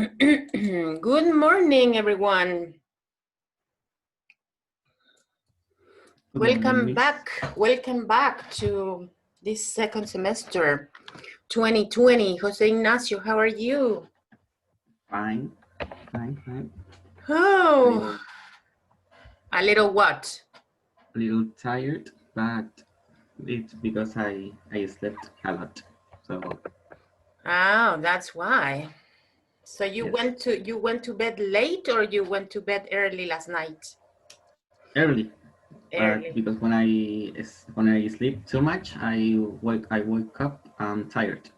Good morning, everyone. Welcome back to this second semester, 2020. Jose Ignacio, how are you? Fine. Oh, a little what? A little tired, but it's because I slept a lot. So. Oh, that's why. So you Yes. went to bed late, or you went to bed early last night? Early. Early. But because when I sleep too much, I wake up tired.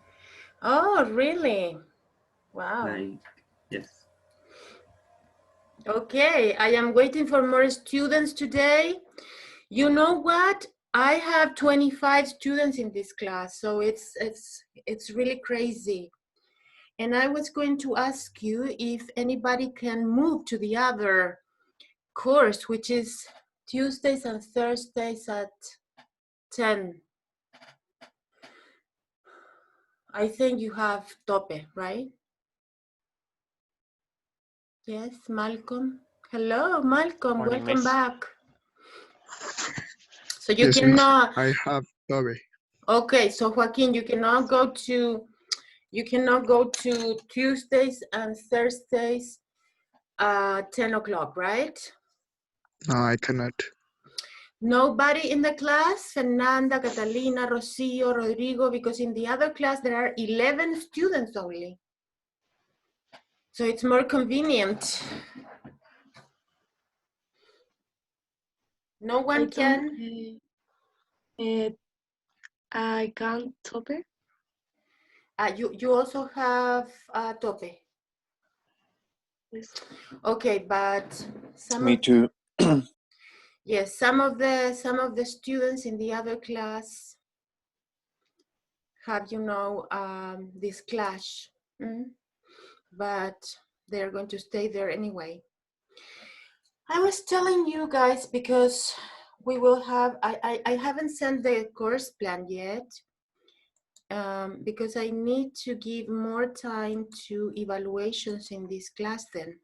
Oh, really? Wow. Yes. Okay, I am waiting for more students today. You know what? I have 25 students in this class, so it's really crazy. And I was going to ask you if anybody can move to the other course, which is Tuesdays and Thursdays at 10. I think you have Tope, right? Yes, Malcolm. Hello, Malcolm. Morning, Welcome miss. back. So you Yes, cannot. I have Toby. Okay, so Joaquin, you cannot go to Tuesdays and Thursdays 10 o'clock, right? No, I cannot. Nobody in the class? Fernanda, Catalina, Rocio, Rodrigo, because in the other class there are 11 students only. So it's more convenient. No one can? I can't Tope. You also have Tope. Yes. Okay, but Me too. yes, some of the students in the other class have, this clash, but they're going to stay there anyway. I was telling you guys because we will have, I haven't sent the course plan yet, because I need to give more time to evaluations in this class then.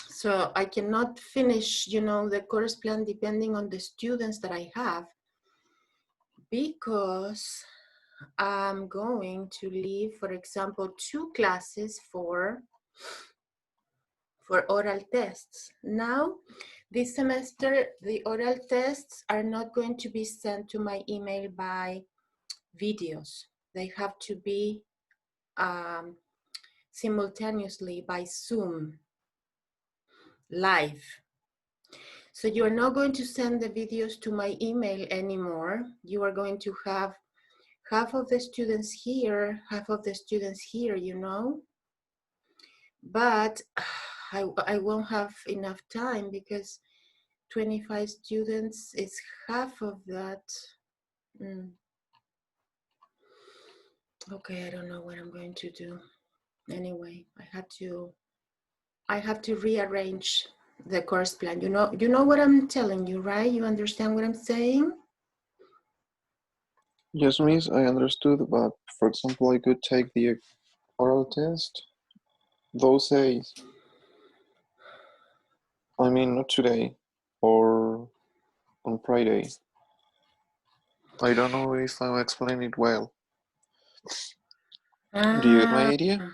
So I cannot finish, the course plan depending on the students that I have, because I'm going to leave, for example, 2 classes for oral tests. Now, this semester, the oral tests are not going to be sent to my email by videos. They have to be simultaneously by Zoom, live. So you are not going to send the videos to my email anymore. You are going to have half of the students here, half of the students here, But I won't have enough time because 25 students is half of that. Okay, I don't know what I'm going to do. Anyway, I have to rearrange the course plan. You know what I'm telling you, right? You understand what I'm saying? Yes, miss, I understood, but for example, I could take the oral test those days. I mean, not today, or on Friday. I don't know if I'll explain it well. Do you get my idea?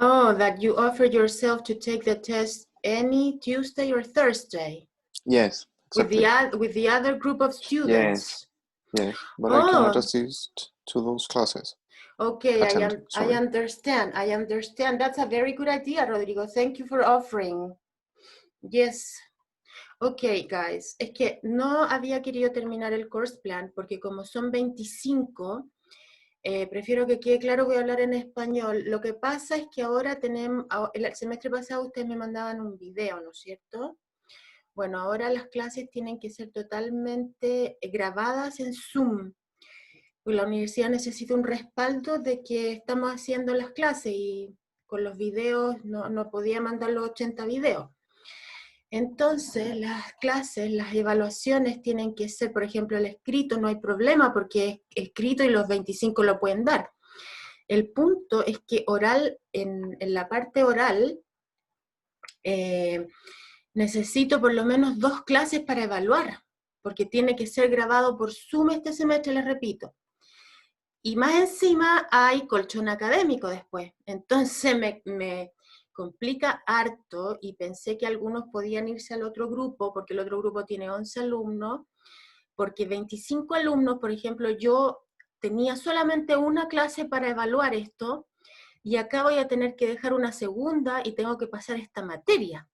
Oh, that you offer yourself to take the test any Tuesday or Thursday? Yes, exactly. With the other group of students? Yes, but I cannot assist to those classes. Okay, I understand. That's a very good idea, Rodrigo. Thank you for offering. Yes. Ok, guys, es que no había querido terminar el course plan porque como son 25, prefiero que quede claro, voy a hablar en español. Lo que pasa es que ahora tenemos, el semestre pasado ustedes me mandaban un video, ¿no es cierto? Bueno, ahora las clases tienen que ser totalmente grabadas en Zoom. Pues la universidad necesita un respaldo de que estamos haciendo las clases y con los videos no podía mandar los 80 videos. Entonces, las clases, las evaluaciones tienen que ser, por ejemplo, el escrito, no hay problema porque es escrito y los 25 lo pueden dar. El punto es que oral, en la parte oral, necesito por lo menos 2 clases para evaluar, porque tiene que ser grabado por Zoom este semestre, les repito. Y más encima hay colchón académico después. Entonces me complica harto y pensé que algunos podían irse al otro grupo, porque el otro grupo tiene 11 alumnos, porque 25 alumnos, por ejemplo, yo tenía solamente una clase para evaluar esto, y acá voy a tener que dejar una segunda y tengo que pasar esta materia.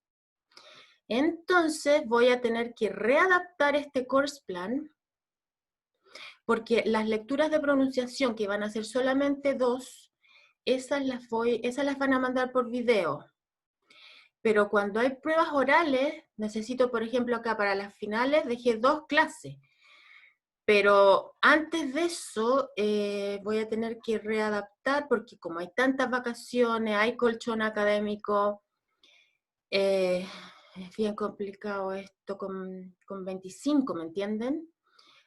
Entonces voy a tener que readaptar este course plan, porque las lecturas de pronunciación, que van a ser solamente 2, esas las van a mandar por video. Pero cuando hay pruebas orales, necesito, por ejemplo, acá para las finales, dejé 2 clases. Pero antes de eso, voy a tener que readaptar, porque como hay tantas vacaciones, hay colchón académico, es bien complicado esto con 25, ¿me entienden?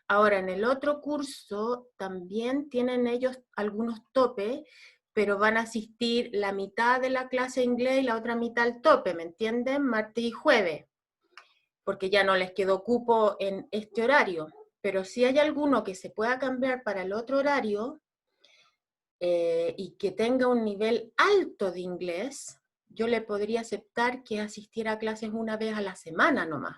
Ahora, en el otro curso también tienen ellos algunos topes, pero van a asistir la mitad de la clase de inglés y la otra mitad al tope, ¿me entienden? Martes y jueves, porque ya no les quedó cupo en este horario. Pero si hay alguno que se pueda cambiar para el otro horario y que tenga un nivel alto de inglés, yo le podría aceptar que asistiera a clases una vez a la semana nomás.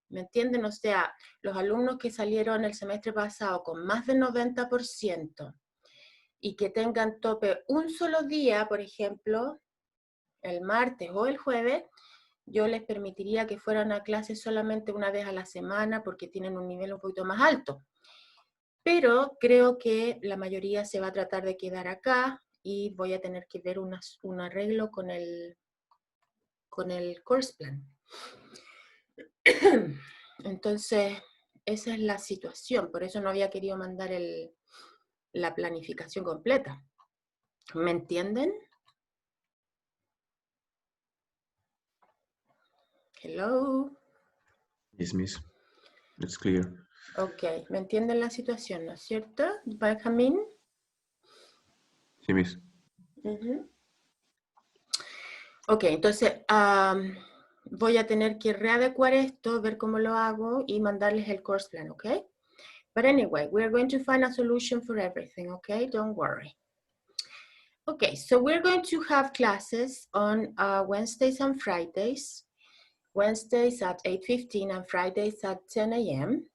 ¿Me entienden? O sea, los alumnos que salieron el semestre pasado con más del 90% y que tengan tope un solo día, por ejemplo, el martes o el jueves, yo les permitiría que fueran a clases solamente una vez a la semana porque tienen un nivel un poquito más alto. Pero creo que la mayoría se va a tratar de quedar acá y voy a tener que ver un arreglo con el course plan. Entonces, esa es la situación, por eso no había querido mandar la planificación completa. ¿Me entienden? Hello. Yes, miss. It's clear. Ok, ¿me entienden la situación, no es cierto, Benjamín? Sí, miss. Ok, entonces voy a tener que readecuar esto, ver cómo lo hago y mandarles el course plan, ¿ok? But anyway, we're going to find a solution for everything, okay? Don't worry. Okay, so we're going to have classes on Wednesdays and Fridays. Wednesdays at 8:15 and Fridays at 10 a.m.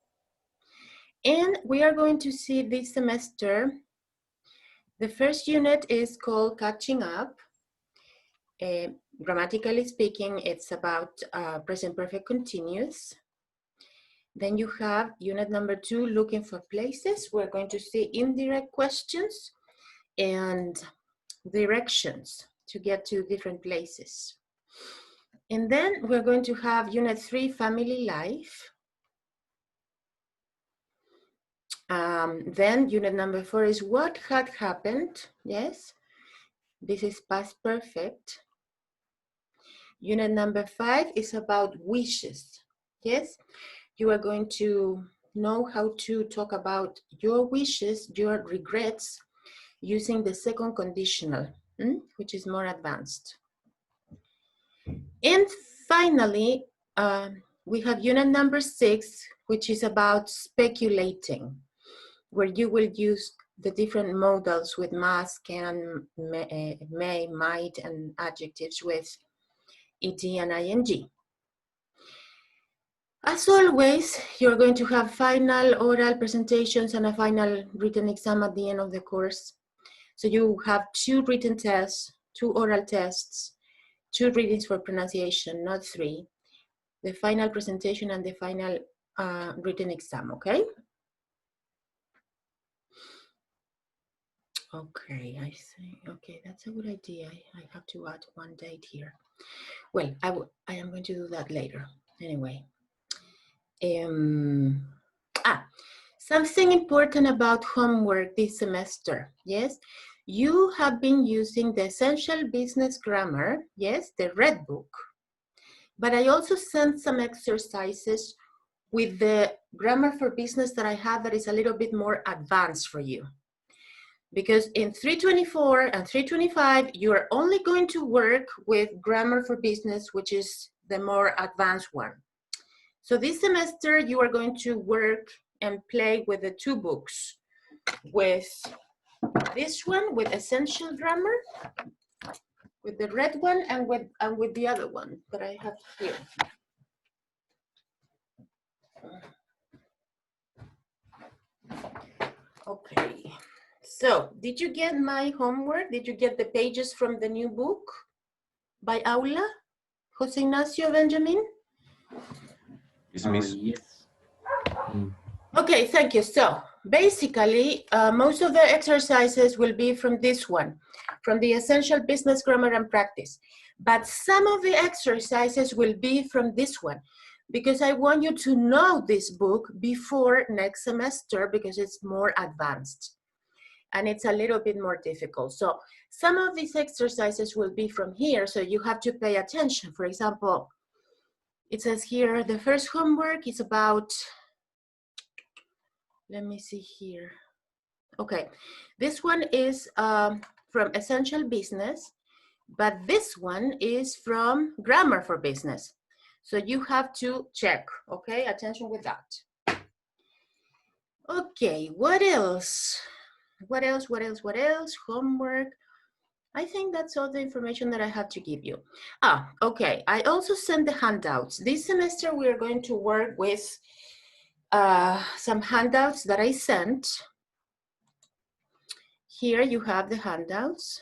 And we are going to see this semester, the first unit is called Catching Up. Grammatically speaking, it's about present perfect continuous. Then you have unit number 2, looking for places. We're going to see indirect questions and directions to get to different places. And then we're going to have unit 3, family life. Then unit number 4 is what had happened. Yes, this is past perfect. Unit number 5 is about wishes. Yes, you are going to know how to talk about your wishes, your regrets, using the second conditional, which is more advanced. And finally, we have unit number 6, which is about speculating, where you will use the different modals with must, can, may, might, and adjectives with ed and ing. As always, you're going to have final oral presentations and a final written exam at the end of the course. So you have 2 written tests, 2 oral tests, 2 readings for pronunciation, not 3. The final presentation and the final written exam, okay? Okay, I see. Okay, that's a good idea. I have to add 1 date here. Well, I am going to do that later. Anyway. Something important about homework this semester. Yes, you have been using the Essential Business Grammar, yes, the red book. But I also sent some exercises with the Grammar for Business that I have that is a little bit more advanced for you. Because in 324 and 325, you are only going to work with grammar for business, which is the more advanced one. So this semester, you are going to work and play with the two books, with this one, with essential grammar, with the red one, and with the other one that I have here. Okay, so did you get my homework? Did you get the pages from the new book by Aula? Jose Ignacio Benjamin? Yes, miss. Yes. Okay, thank you. So basically, most of the exercises will be from this one, from the Essential Business Grammar and Practice. But some of the exercises will be from this one, because I want you to know this book before next semester, because it's more advanced and it's a little bit more difficult. So some of these exercises will be from here, so you have to pay attention. For example, it says here, the first homework is about, let me see here. Okay, this one is from Essential Business, but this one is from Grammar for Business. So you have to check, okay? Attention with that. Okay, what else? What else? Homework. I think that's all the information that I have to give you. Okay, I also sent the handouts. This semester we are going to work with some handouts that I sent. Here you have the handouts.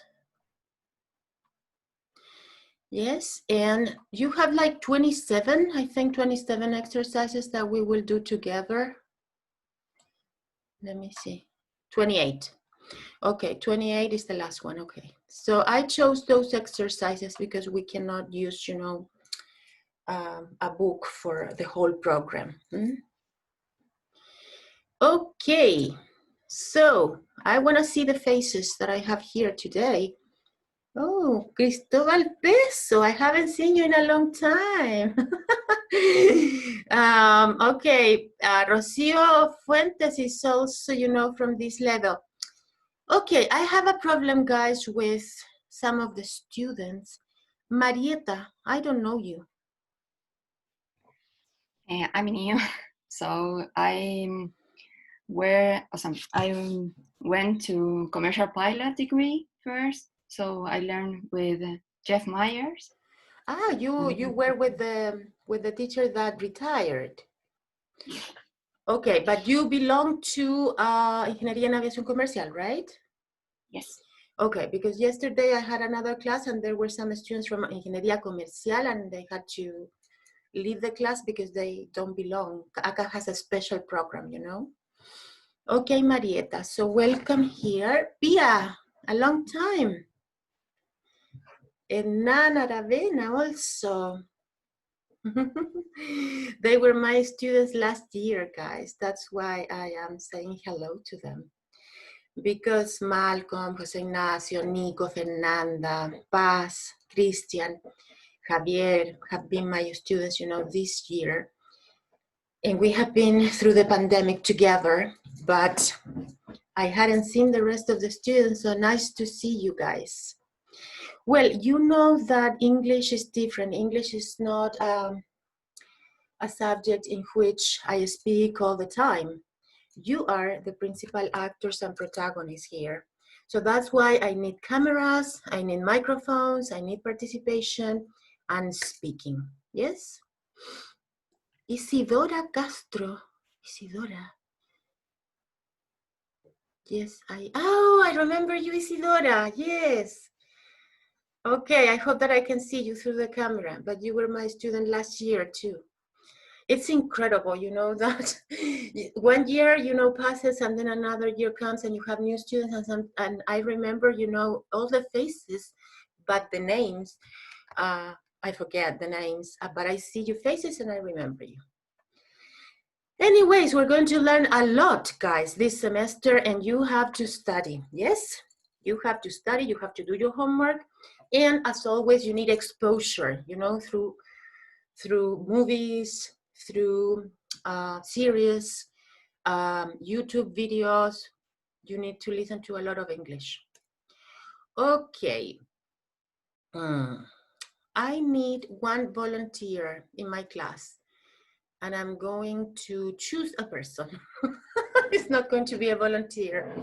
Yes, and you have like 27, I think 27 exercises that we will do together. Let me see, 28. Okay, 28 is the last one, okay. So I chose those exercises because we cannot use, you know, a book for the whole program. Okay, so I wanna see the faces that I have here today. Oh, Cristobal Peso, I haven't seen you in a long time. Okay, Rocio Fuentes is also, you know, from this level. Okay, I have a problem, guys, with some of the students. Marieta, I don't know you. I'm new, so I went to commercial pilot degree first. So I learned with Jeff Myers. Ah, you were with the teacher that retired. Okay, but you belong to Ingeniería en Aviación Comercial, right? Yes. Okay, because yesterday I had another class and there were some students from Ingeniería Comercial and they had to leave the class because they don't belong. ACA has a special program, you know? Okay, Marieta, so welcome here. Pia, a long time. And Nana Ravena also. They were my students last year, guys. That's why I am saying hello to them. Because Malcolm, Jose Ignacio, Nico, Fernanda, Paz, Christian, Javier have been my students, you know, this year. And we have been through the pandemic together, but I hadn't seen the rest of the students, so nice to see you guys. Well, you know that English is different. English is not a subject in which I speak all the time. You are the principal actors and protagonists here. So that's why I need cameras, I need microphones, I need participation and speaking, yes? Isidora Castro, Isidora. Yes, I remember you, Isidora, yes. Okay, I hope that I can see you through the camera, but you were my student last year too. It's incredible, you know, that 1 year, you know, passes and then another year comes and you have new students and I remember, you know, all the faces, but the names, I forget the names, but I see your faces and I remember you. Anyways, we're going to learn a lot, guys, this semester and you have to study, yes? You have to study, you have to do your homework. And as always, you need exposure, you know, through movies, through series, YouTube videos, You need to listen to a lot of English. Okay. I need one volunteer in my class, and I'm going to choose a person. It's not going to be a volunteer.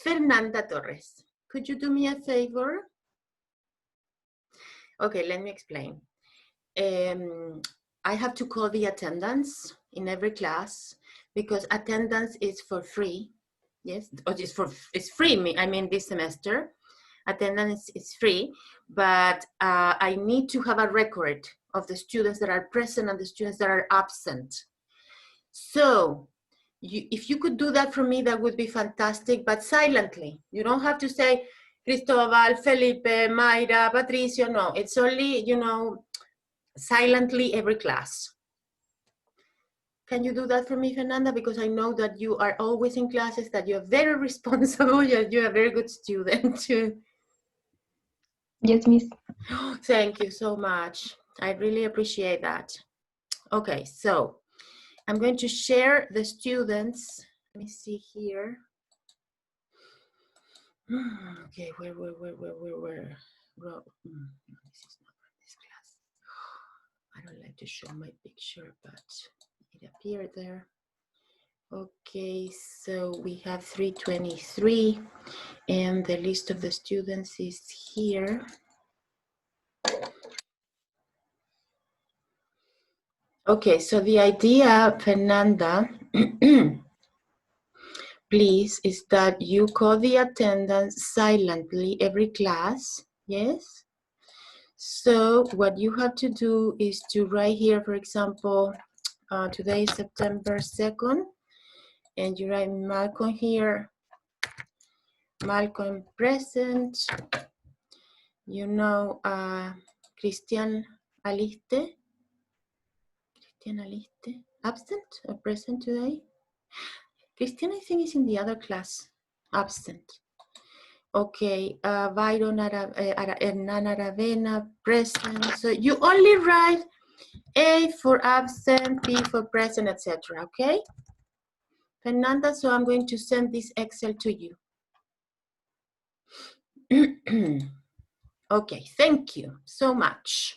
Fernanda Torres, could you do me a favor? Okay, let me explain. I have to call the attendance in every class because attendance is for free. Yes, or it's free. I mean, this semester, attendance is free, but I need to have a record of the students that are present and the students that are absent. So, if you could do that for me, that would be fantastic, but silently. You don't have to say, Cristobal, Felipe, Mayra, Patricio, no. It's only, you know, silently every class. Can you do that for me, Fernanda? Because I know that you are always in classes, that you're very responsible, you're a very good student. Yes, Miss. Thank you so much. I really appreciate that. Okay, so I'm going to share the students. Let me see here. Okay, where? Well, this is not this class. I don't like to show my picture, but it appeared there. Okay, so we have 323, and the list of the students is here. Okay, so the idea, Fernanda, please, is that you call the attendance silently every class, yes? So what you have to do is to write here, for example, today is September 2nd, and you write Malcolm here, Malcolm present, you know, Christian Aliste, absent or present today? Christian, I think, is in the other class, absent. Okay, Byron Hernan Aravena, present. So you only write A for absent, P for present, etc. Okay? Fernanda, so I'm going to send this Excel to you. Okay, thank you so much.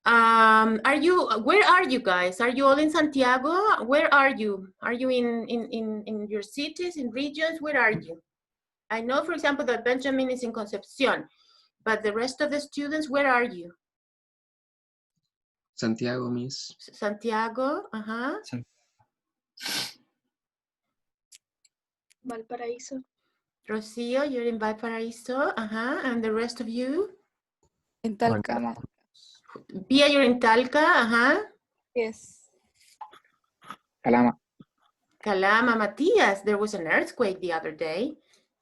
Where are you guys? Are you all in Santiago? Where are you? Are you in your cities, in regions? Where are you? I know, for example, that Benjamin is in Concepcion, but the rest of the students, where are you? Santiago, Miss. Santiago, Valparaíso. Rocío, you're in Valparaíso, and the rest of you? In Talca. Pia, you're in Talca, Yes. Calama. Calama, Matias, there was an earthquake the other day,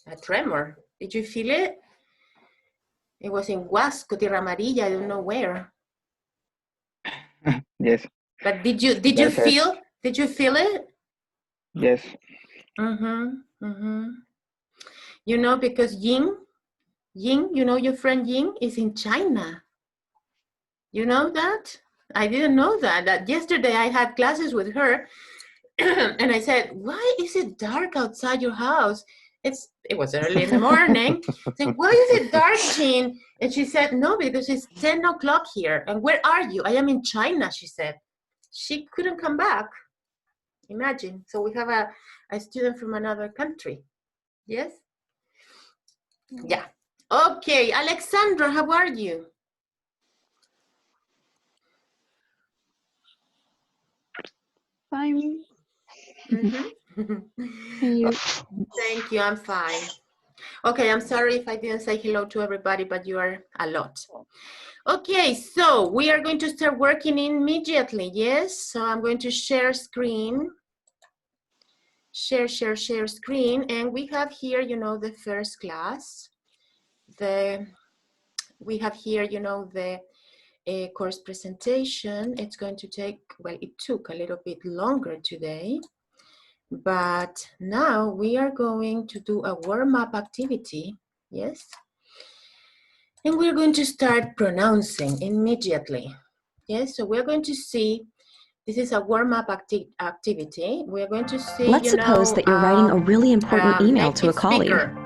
a tremor. Did you feel it? It was in Huasco, Tierra Amarilla, I don't know where. Yes. But did you feel it? Yes. You know, because Ying, you know, your friend Ying is in China. You know that? I didn't know that yesterday I had classes with her and I said, why is it dark outside your house? It was early in the morning. I said, why is it dark, Jean? And she said, no, because it's 10 o'clock here. And where are you? I am in China, she said. She couldn't come back. Imagine. So we have a student from another country. Yes? Yeah. Okay, Alexandra, how are you? Fine. Okay, thank you, I'm fine. Okay, I'm sorry if I didn't say hello to everybody, but you are a lot. Okay, so we are going to start working immediately, yes? So I'm going to share screen. Share screen, and we have here, you know, the first class. We have here, you know, the course presentation. It's going to take, well, it took a little bit longer today, but now we are going to do a warm-up activity, yes? And we're going to start pronouncing immediately, yes? So we're going to see This is a warm-up activity. We're going to see, Let's suppose that you're writing a really important email to a colleague. Speaker.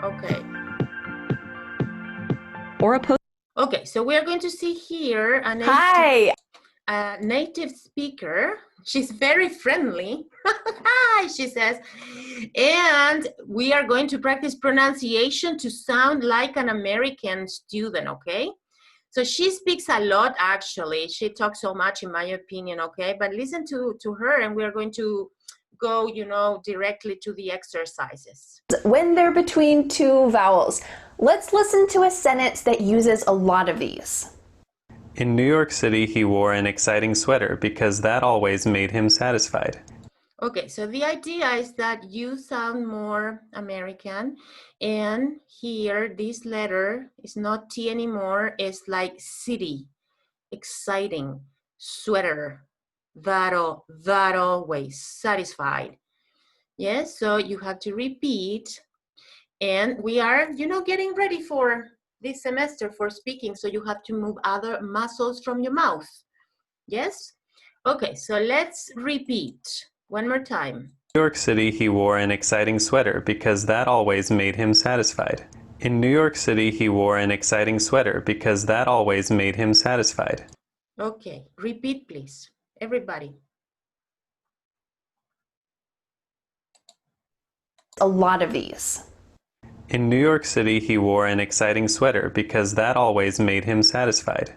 Okay. Or a post. Okay, so we're going to see here a native speaker. She's very friendly. Hi, she says. And we are going to practice pronunciation to sound like an American student, okay? So she speaks a lot, actually. She talks so much, in my opinion, okay? But listen to her, and we're going to go, you know, directly to the exercises. When they're between two vowels. Let's listen to a sentence that uses a lot of these. In New York City, he wore an exciting sweater because that always made him satisfied. Okay, so the idea is that you sound more American, and here this letter is not T anymore, it's like city, exciting, sweater, that always, satisfied. Yes, so you have to repeat, and we are, you know, getting ready for this semester for speaking, so you have to move other muscles from your mouth. Yes? Okay, so let's repeat. One more time. In New York City, he wore an exciting sweater because that always made him satisfied. In New York City, he wore an exciting sweater because that always made him satisfied. Okay, repeat please, everybody. A lot of these. In New York City, he wore an exciting sweater because that always made him satisfied.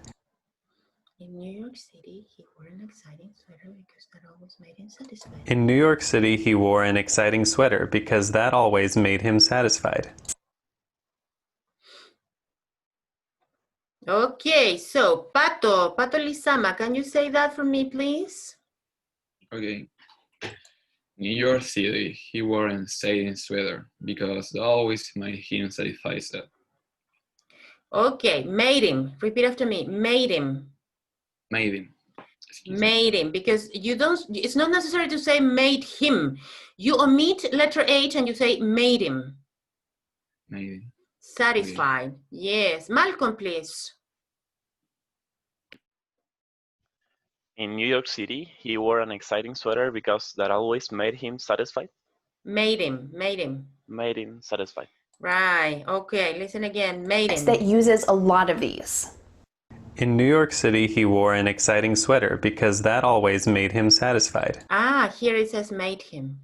In New York City, he wore an exciting sweater because that always made him satisfied. In New York City, he wore an exciting sweater because that always made him satisfied. Okay, so Pato Lizama, can you say that for me, please? Okay. New York City, he wore an exciting sweater because that always made him satisfied. Okay, made him. Repeat after me. Made him. Made him. Made him, because you don't, it's not necessary to say made him. You omit letter H and you say made him. Made him. Satisfied. Okay. Yes. Malcolm, please. In New York City, he wore an exciting sweater because that always made him satisfied. Made him. Made him. Made him satisfied. Right. Okay. Listen again. Made him. That uses a lot of these. In New York City, he wore an exciting sweater because that always made him satisfied. Ah, here it says made him.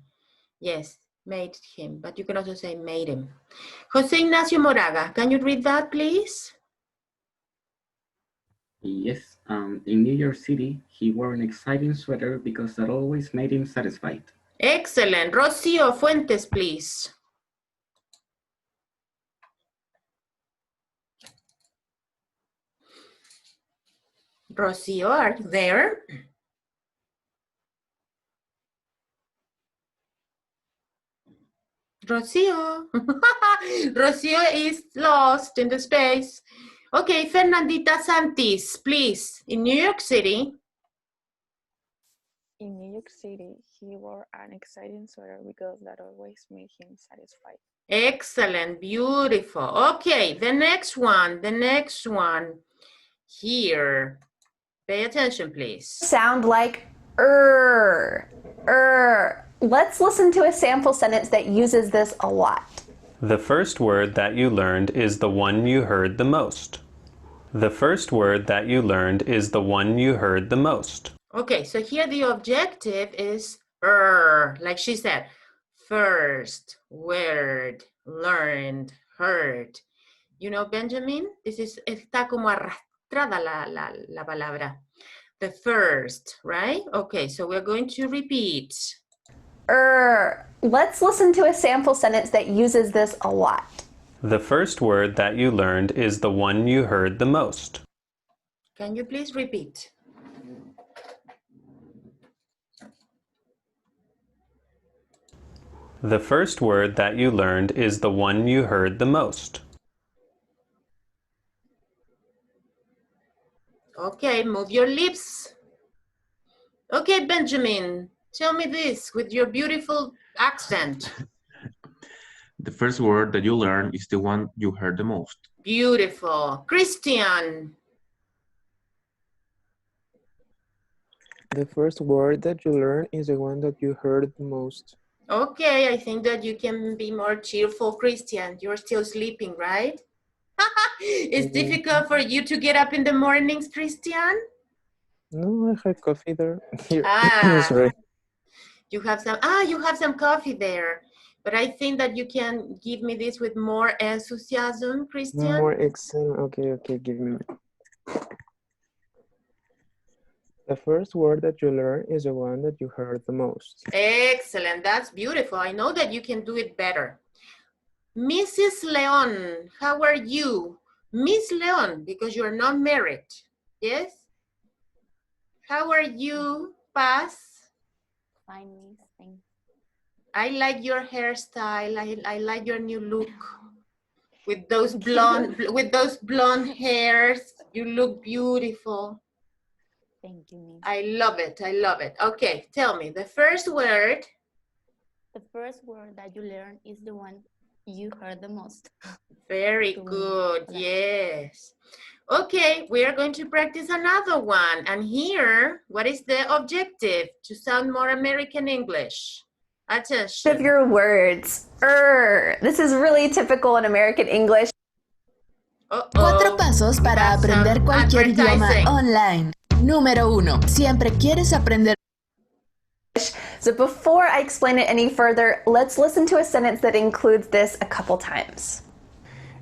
Yes, made him. But you can also say made him. Jose Ignacio Moraga, can you read that, please? Yes. In New York City, he wore an exciting sweater because that always made him satisfied. Excellent. Rocio Fuentes, please. Rocio, are you there? Rocio. Rocio is lost in the space. Okay, Fernandita Santis, please. In New York City. In New York City, he wore an exciting sweater because that always made him satisfied. Excellent, beautiful. Okay, the next one. Here. Pay attention, please. Sound like Let's listen to a sample sentence that uses this a lot. The first word that you learned is the one you heard the most. The first word that you learned is the one you heard the most. Okay, so here the objective is like she said. First word learned, heard. You know, Benjamin, está como arrastrada la palabra. The first, right? Okay, so we're going to repeat. Let's listen to a sample sentence that uses this a lot. The first word that you learned is the one you heard the most. Can you please repeat? The first word that you learned is the one you heard the most. Okay, move your lips. Okay, Benjamin, tell me this with your beautiful accent. The first word that you learn is the one you heard the most. Beautiful. Christian. The first word that you learn is the one that you heard the most. Okay, I think that you can be more cheerful, Christian. You're still sleeping, right? It's difficult for you to get up in the mornings, Christian? No, I had coffee there. Here. Ah, Sorry. you have some coffee there. But I think that you can give me this with more enthusiasm, Christian. More excellent. Okay, give me a minute. The first word that you learn is the one that you heard the most. Excellent, that's beautiful. I know that you can do it better. Mrs. Leon, how are you? Miss Leon, because you're not married, yes? How are you, Paz? Fine, miss. Thanks. I like your hairstyle. I like your new look. With those blonde hairs, you look beautiful. Thank you, miss. I love it. I love it. Okay, tell me the first word. The first word that you learn is the one you heard the most. Very good. Yes. Okay, we are going to practice another one. And here, what is the objective? To sound more American English. Attention. Of your words. This is really typical in American English. 4 pasos para aprender cualquier idioma online. Número 1. Siempre quieres aprender. So before I explain it any further, let's listen to a sentence that includes this a couple times.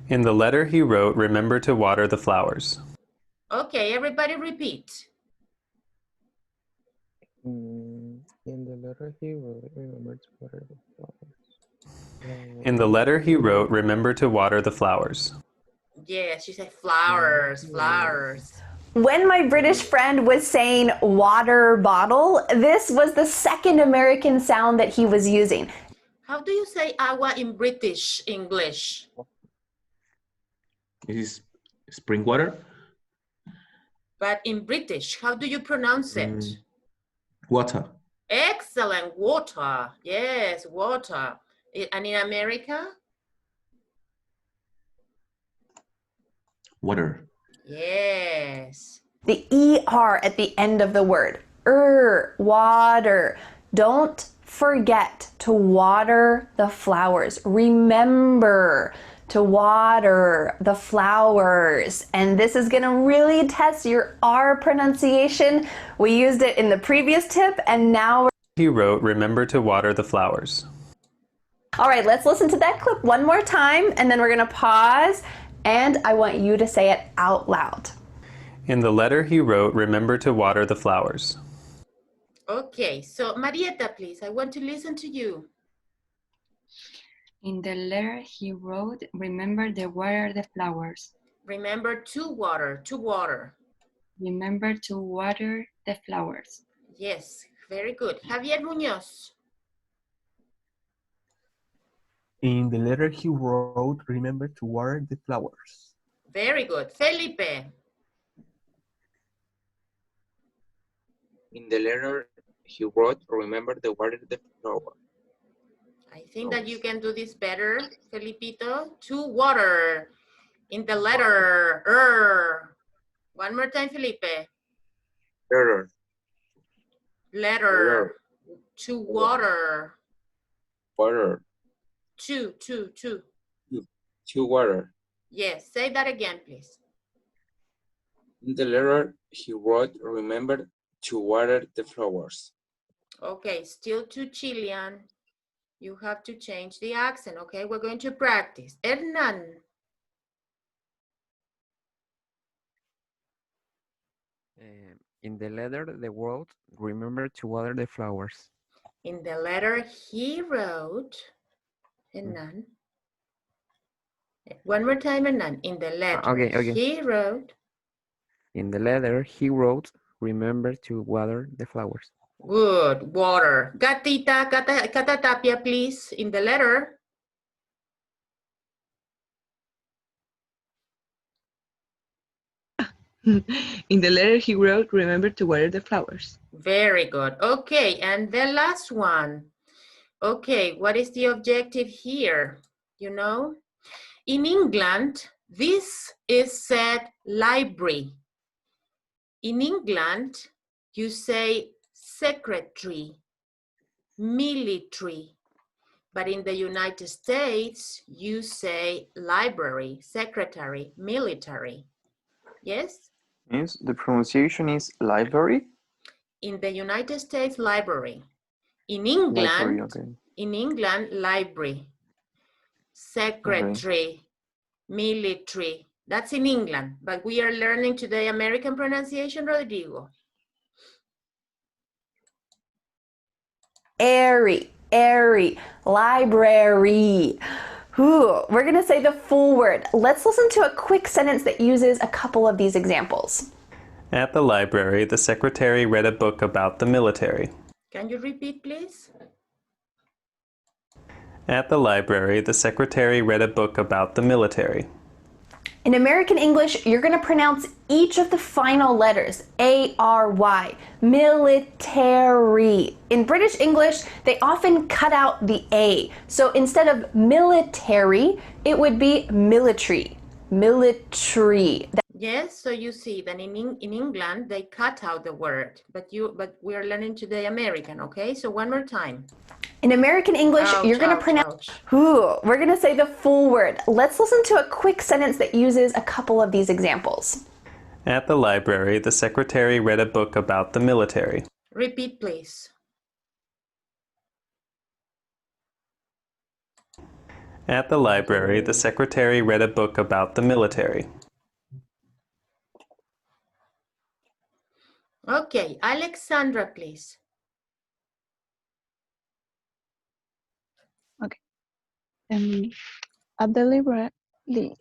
In the letter he wrote, remember to water the flowers. Okay, everybody repeat. In the letter he wrote, remember to water the flowers. In the letter he wrote, remember to water the flowers. Yeah, she said flowers, flowers. When my British friend was saying water bottle, this was the second American sound that he was using. How do you say agua in British English? It is spring water. But in British, how do you pronounce it? Water. Excellent, water. Yes, water. And in America? Water. Yes. The ER at the end of the word. Water. Don't forget to water the flowers. Remember to water the flowers. And this is going to really test your R pronunciation. We used it in the previous tip, and now He wrote, remember to water the flowers. All right, let's listen to that clip one more time, and then we're going to pause, and I want you to say it out loud. In the letter he wrote, remember to water the flowers. Okay, so Marietta, please, I want to listen to you. In the letter he wrote, remember to water the flowers. Remember to water, to water. Remember to water the flowers. Yes, very good. Javier Muñoz. In the letter he wrote, remember to water the flowers. Very good. Felipe. In the letter he wrote, remember to water the flower. I think that you can do this better, Felipito. To water. In the letter. One more time, Felipe. Letter. To water. Water. To. To water. Yes, say that again, please. In the letter he wrote, remember to water the flowers. Okay, still to Chilean. You have to change the accent, okay? We're going to practice. Hernan. In the letter they wrote, remember to water the flowers. In the letter he wrote, Hernan. One more time, Hernan. In the letter Okay. he wrote. In the letter he wrote, remember to water the flowers. Good, water. Gatita, Cata Tapia, please, in the letter. In the letter he wrote, remember to water the flowers. Very good. Okay, and the last one. Okay, what is the objective here? You know, in England, this is said library. In England, you say secretary, military. But in the United States, you say library, secretary, military. Yes? Yes, the pronunciation is library. In the United States, library. In England, Library, okay. In England, library, secretary, military. That's in England, but we are learning today American pronunciation, Rodrigo. Airy, library. Ooh, we're gonna say the full word. Let's listen to a quick sentence that uses a couple of these examples. At the library, the secretary read a book about the military. Can you repeat, please? At the library, the secretary read a book about the military. In American English, you're going to pronounce each of the final letters, A-R-Y, military. In British English, they often cut out the A. So instead of military, it would be military, military. Yes, so you see that in England, they cut out the word, but we're learning today American, okay? So one more time. In American English, you're going to pronounce, ooh, we're going to say the full word. Let's listen to a quick sentence that uses a couple of these examples. At the library, the secretary read a book about the military. Repeat, please. At the library, the secretary read a book about the military. Okay, Alexandra, please. Okay. At the library,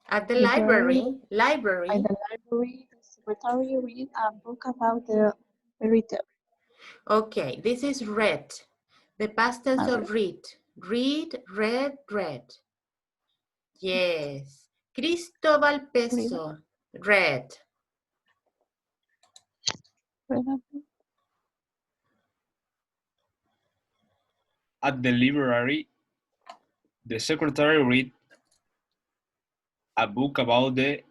At the library, At the library, the secretary read a book about the military. Okay, this is read. The past tense of read. Read, read, read. Yes. Cristobal Peso, read. At the library, the secretary read a book about the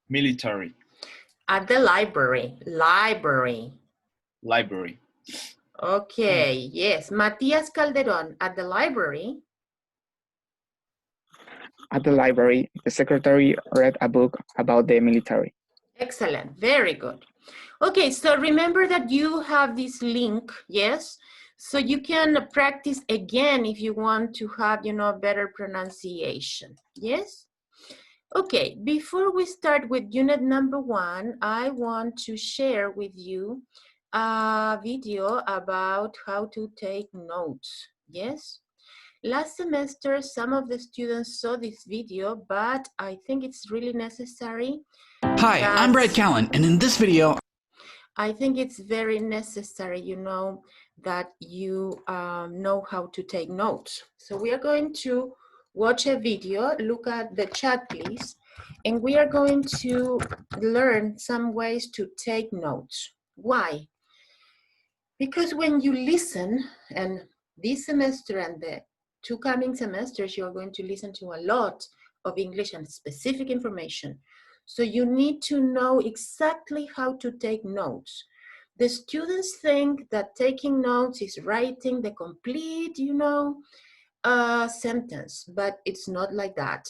military. At the library, library. Library. Okay, yes. Matias Calderon, at the library. At the library, the secretary read a book about the military. Excellent, very good. Okay, so remember that you have this link, yes? So you can practice again if you want to have, better pronunciation, yes? Okay, before we start with unit number 1, I want to share with you a video about how to take notes, yes? Last semester, some of the students saw this video, but I think it's really necessary. Hi, I'm Brad Callen, and in this video, I think it's very necessary, that you know how to take notes. So we are going to watch a video. Look at the chat, please. And we are going to learn some ways to take notes. Why? Because when you listen, and this semester and the 2 coming semesters, you're going to listen to a lot of English and specific information. So you need to know exactly how to take notes. The students think that taking notes is writing the complete, sentence, but it's not like that.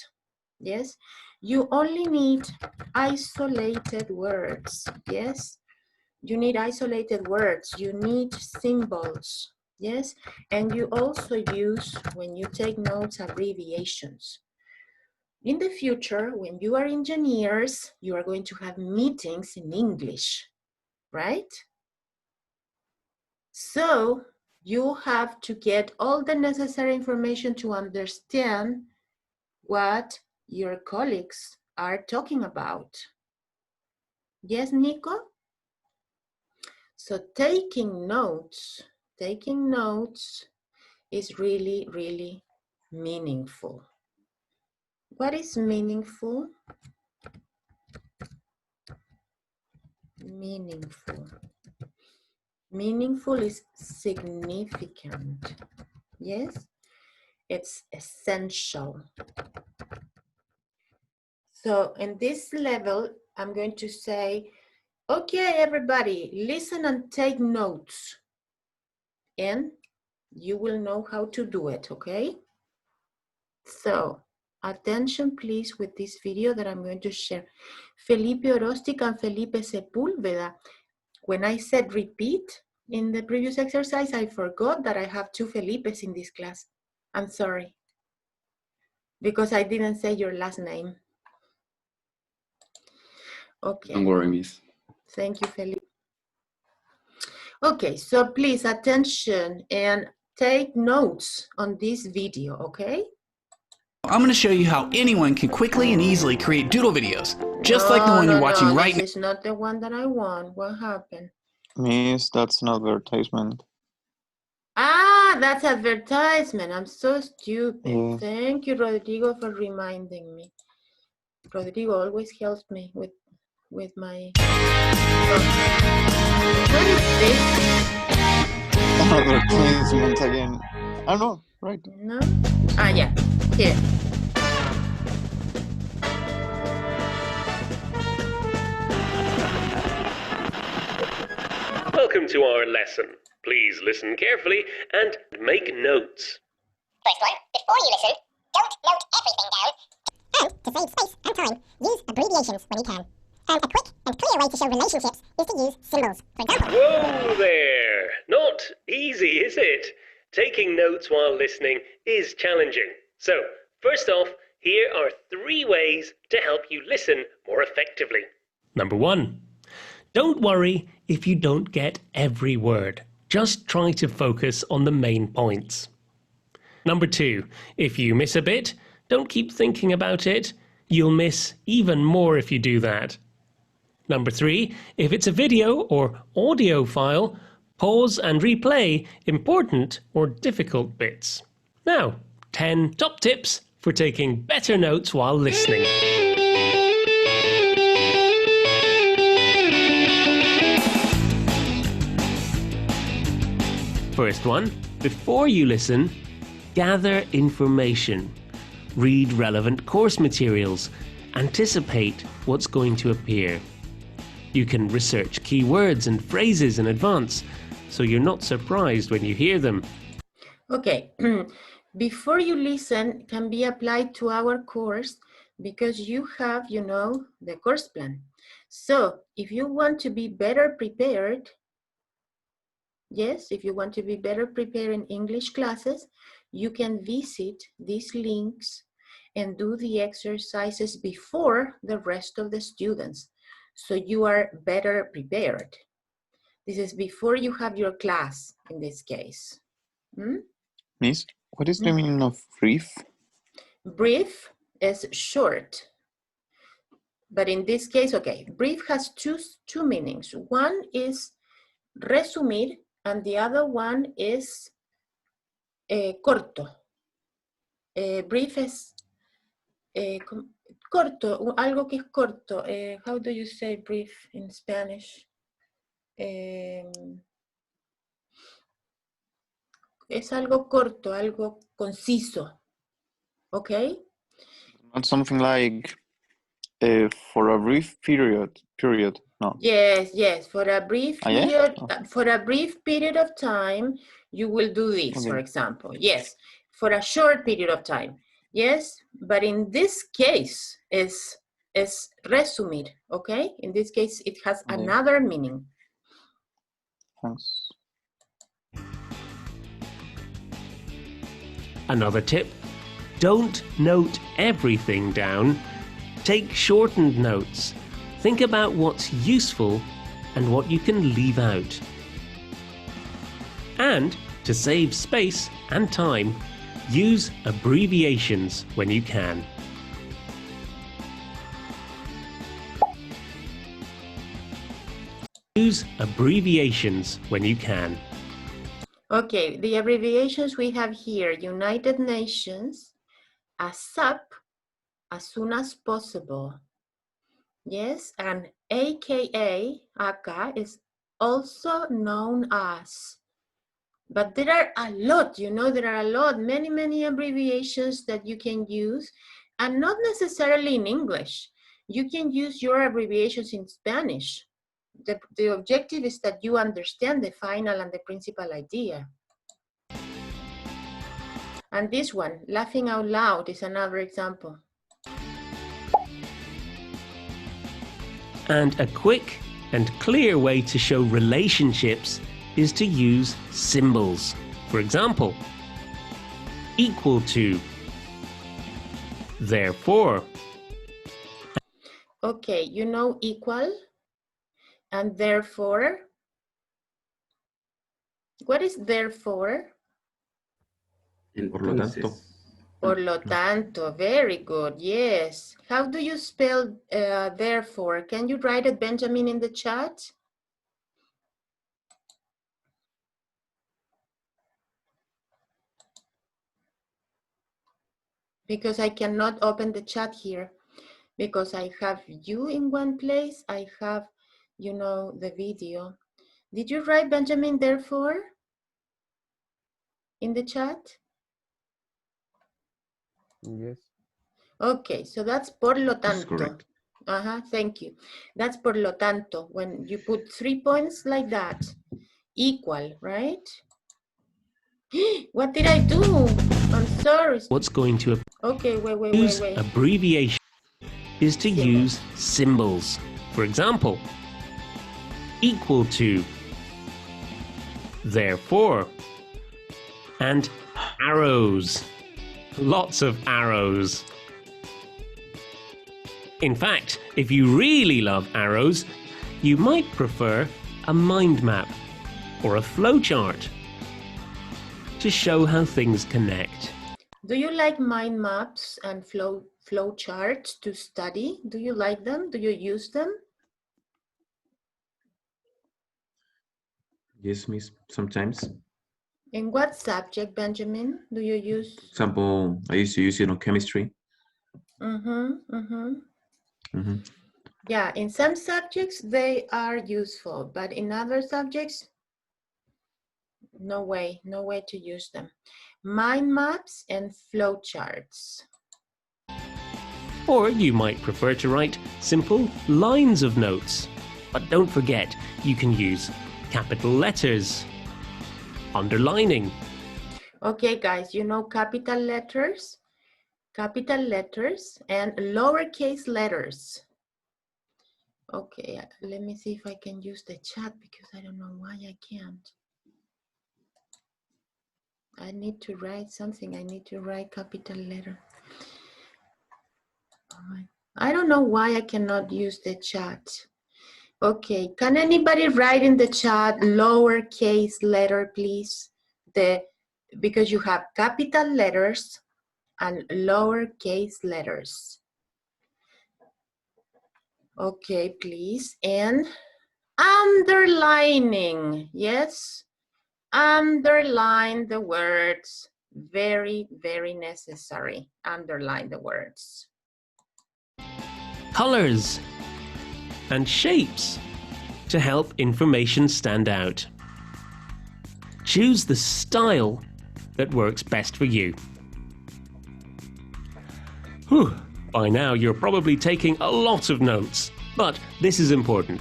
Yes, you only need isolated words. Yes, you need isolated words. You need symbols. Yes, and you also use, when you take notes, abbreviations. In the future, when you are engineers, you are going to have meetings in English, right? So you have to get all the necessary information to understand what your colleagues are talking about. Yes, Nico? So taking notes is really, really meaningful. What is meaningful? Meaningful. Meaningful is significant. Yes? It's essential. So in this level, I'm going to say, Okay, everybody, listen and take notes. And you will know how to do it, okay? So, attention please with this video that I'm going to share. Felipe Orostic and Felipe Sepúlveda. When I said repeat in the previous exercise, I forgot that I have 2 Felipes in this class. I'm sorry. Because I didn't say your last name. Okay. Don't worry, miss. Thank you, Felipe. Okay, so please attention and take notes on this video, okay? I'm going to show you how anyone can quickly and easily create doodle videos, just like the one you're watching right now. This is not the one that I want. What happened? Miss, that's an advertisement. Ah, that's advertisement. I'm so stupid. Yes. Thank you, Rodrigo, for reminding me. Rodrigo always helps me with my... What is this? Advertisement again. I know, right? No? Ah, yeah. Here. Welcome to our lesson. Please listen carefully and make notes. First one, before you listen, don't note everything down. And to save space and time, use abbreviations when you can. And a quick and clear way to show relationships is to use symbols. For example... Whoa there! Not easy, is it? Taking notes while listening is challenging. So, first off, here are 3 ways to help you listen more effectively. Number 1. Don't worry if you don't get every word. Just try to focus on the main points. Number 2. If you miss a bit, don't keep thinking about it. You'll miss even more if you do that. Number 3. If it's a video or audio file, pause and replay important or difficult bits. Now, 10 top tips for taking better notes while listening. First one, before you listen, gather information. Read relevant course materials. Anticipate what's going to appear. You can research keywords and phrases in advance, so you're not surprised when you hear them. Okay, before you listen can be applied to our course because you have, you know, the course plan. So if you want to be better prepared, yes, if you want to be better prepared in English classes, you can visit these links and do the exercises before the rest of the students. So you are better prepared. This is before you have your class in this case. Miss, what is the meaning of brief? Brief is short. But in this case, okay, brief has two meanings. One is resumir and the other one is corto. Brief es corto, algo que es corto. How do you say brief in Spanish? Es algo corto, algo conciso. Okay? Not something like for a brief period, no. Yes, for a brief period, yeah? Oh. For a brief period of time, you will do this, okay. For example. Yes, for a short period of time. Yes, but in this case, is resumir, okay? In this case, it has another meaning. Thanks. Another tip, don't note everything down. Take shortened notes. Think about what's useful and what you can leave out. And to save space and time, use abbreviations when you can. Use abbreviations when you can. Okay, the abbreviations we have here, United Nations, ASAP, as soon as possible. Yes, and AKA, ACA, is also known as. But there are a lot, you know, there are a lot, many abbreviations that you can use, and not necessarily in English. You can use your abbreviations in Spanish. The objective is that you understand the final and the principal idea. And this one, laughing out loud, is another example. And a quick and clear way to show relationships is to use symbols. For example, equal to, therefore. Okay, you know equal and therefore. What is therefore? Por lo tanto. Por lo tanto, very good, yes. How do you spell therefore? Can you write it, Benjamin, in the chat? Because I cannot open the chat here because I have you in one place. I have, you know, the video. Did you write, Benjamin, therefore in the chat? Yes. Okay, so that's por lo tanto. That's correct. Thank you. That's por lo tanto. When you put 3 points like that, equal, right? What did I do? I'm sorry. What's going to okay, wait. use abbreviation is to use symbols. For example, equal to, therefore, and arrows. Lots of arrows. In fact, if you really love arrows, you might prefer a mind map or a flowchart to show how things connect. Do you like mind maps and flow charts to study? Do you like them? Do you use them? Yes, miss, sometimes. In what subject, Benjamin, do you use? For example, I used to use it on chemistry. Yeah, in some subjects they are useful, but in other subjects, no way to use them. Mind maps and flow charts. Or you might prefer to write simple lines of notes. But don't forget, you can use capital letters, underlining. Okay, guys, you know capital letters and lowercase letters. Okay, let me see if I can use the chat because I don't know why I can't. I need to write something. I need to write capital letter. I don't know why I cannot use the chat. Okay, can anybody write in the chat lowercase letter, please? Because you have capital letters and lowercase letters. Okay, please. And underlining, yes. Underline the words. Very, very necessary. Underline the words. Colors and shapes to help information stand out. Choose the style that works best for you. Whew. By now you're probably taking a lot of notes, but this is important.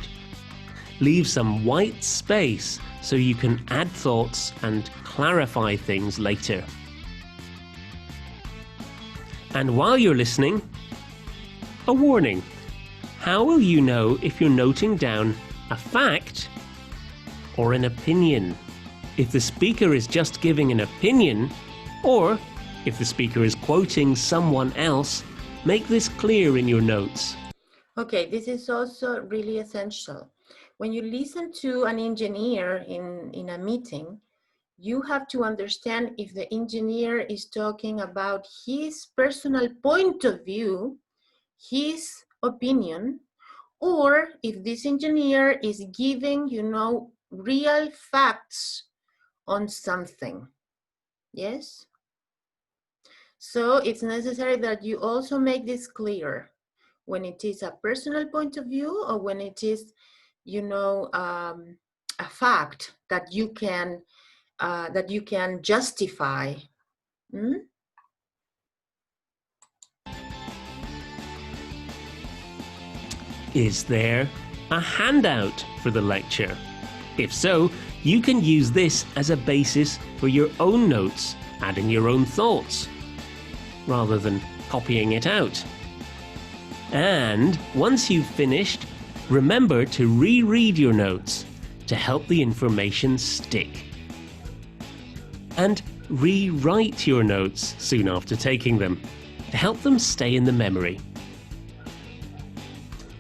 Leave some white space so you can add thoughts and clarify things later. And while you're listening, a warning. How will you know if you're noting down a fact or an opinion? If the speaker is just giving an opinion, or if the speaker is quoting someone else, make this clear in your notes. Okay, this is also really essential. When you listen to an engineer in a meeting, you have to understand if the engineer is talking about his personal point of view, his opinion, or if this engineer is giving, you know, real facts on something. Yes? So it's necessary that you also make this clear when it is a personal point of view or when it is, you know, a fact that you can justify. Is there a handout for the lecture? If so, you can use this as a basis for your own notes, adding your own thoughts, rather than copying it out. And once you've finished, remember to reread your notes to help the information stick. And rewrite your notes soon after taking them to help them stay in the memory.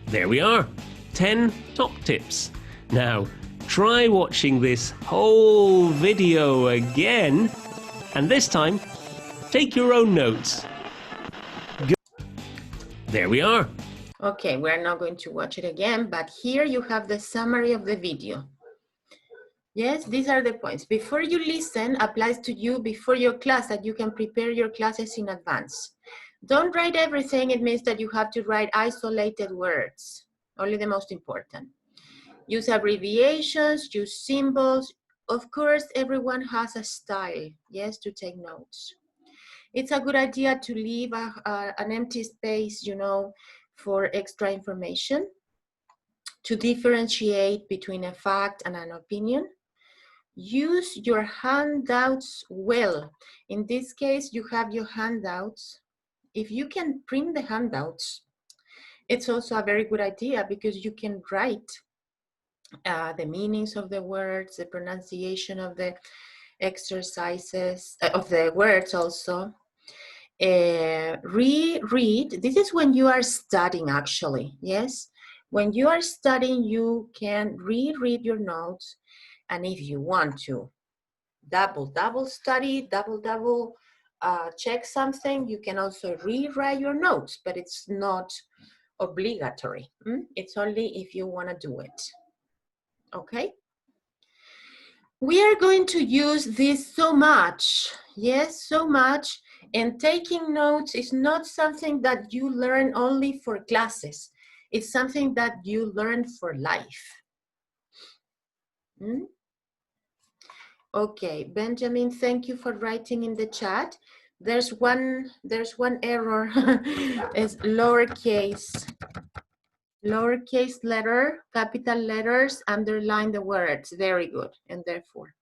There we are, 10 top tips. Now, try watching this whole video again, and this time, take your own notes. There we are. Okay, we're not going to watch it again, but here you have the summary of the video. Yes, these are the points. Before you listen, applies to you before your class, that you can prepare your classes in advance. Don't write everything. It means that you have to write isolated words, only the most important. Use abbreviations, use symbols. Of course, everyone has a style, yes, to take notes. It's a good idea to leave an empty space, you know, for extra information, to differentiate between a fact and an opinion. Use your handouts well. In this case, you have your handouts. If you can print the handouts, it's also a very good idea because you can write the meanings of the words, the pronunciation of the exercises, of the words also. Reread, this is when you are studying actually, yes? When you are studying, you can reread your notes, and if you want to double study, double check something, you can also rewrite your notes, but it's not obligatory. It's only if you want to do it. Okay? We are going to use this so much, yes, so much, and taking notes is not something that you learn only for classes. It's something that you learn for life. Okay, Benjamin, thank you for writing in the chat. There's one error. It's lowercase letter, capital letters, underline the words. Very good, and therefore.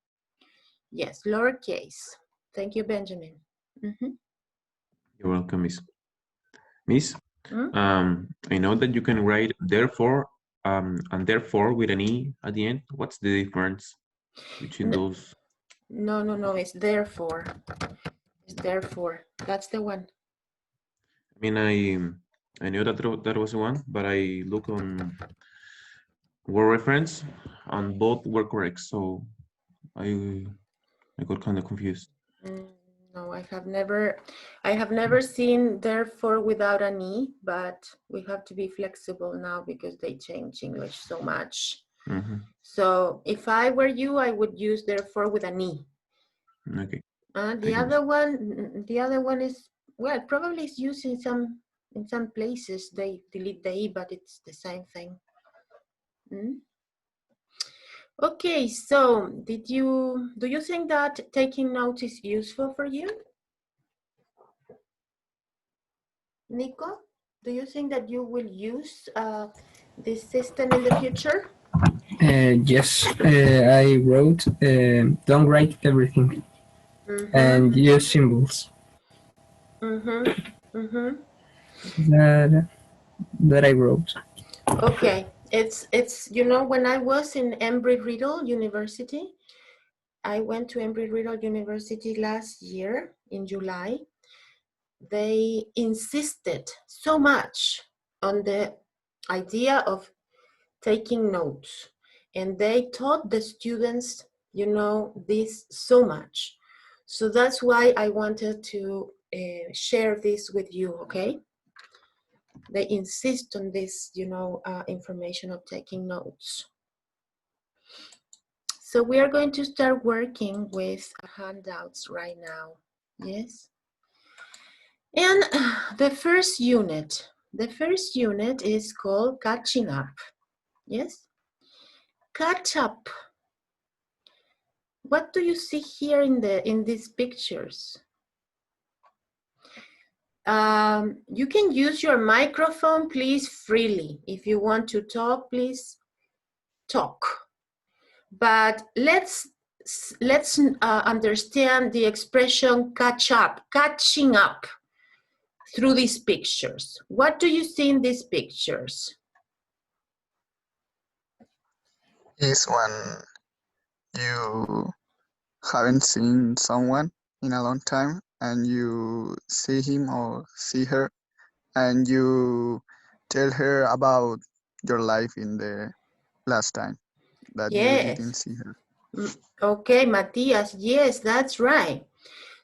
Yes, lowercase. Thank you, Benjamin. You're welcome, Miss. Miss, I know that you can write therefore and therefore with an E at the end. What's the difference between those? No, it's therefore. It's therefore. That's the one. I mean, I knew that that was one, but I look on word reference and both were correct, so I got kind of confused. No, I have never seen therefore without an E, but we have to be flexible now because they change English so much. So if I were you, I would use therefore with an E. Okay. The other one is, well, probably it's used in some places. They delete the E, but it's the same thing. Okay, so do you think that taking notes is useful for you? Nico, do you think that you will use this system in the future? Yes, I wrote, don't write everything and use symbols. That I wrote. Okay, it's you know, when I was in Embry-Riddle University, I went to Embry-Riddle University last year in July. They insisted so much on the idea of taking notes, and they taught the students, you know, this so much. So that's why I wanted to share this with you, okay? They insist on this, you know, information of taking notes. So we are going to start working with handouts right now, yes? And the first unit is called catching up, yes? Catch up. What do you see here in these pictures? You can use your microphone, please, freely. If you want to talk, please talk. But let's understand the expression catching up through these pictures. What do you see in these pictures? Is when you haven't seen someone in a long time and you see him or see her and you tell her about your life in the last time that you didn't see her. Okay, Matias, yes, that's right.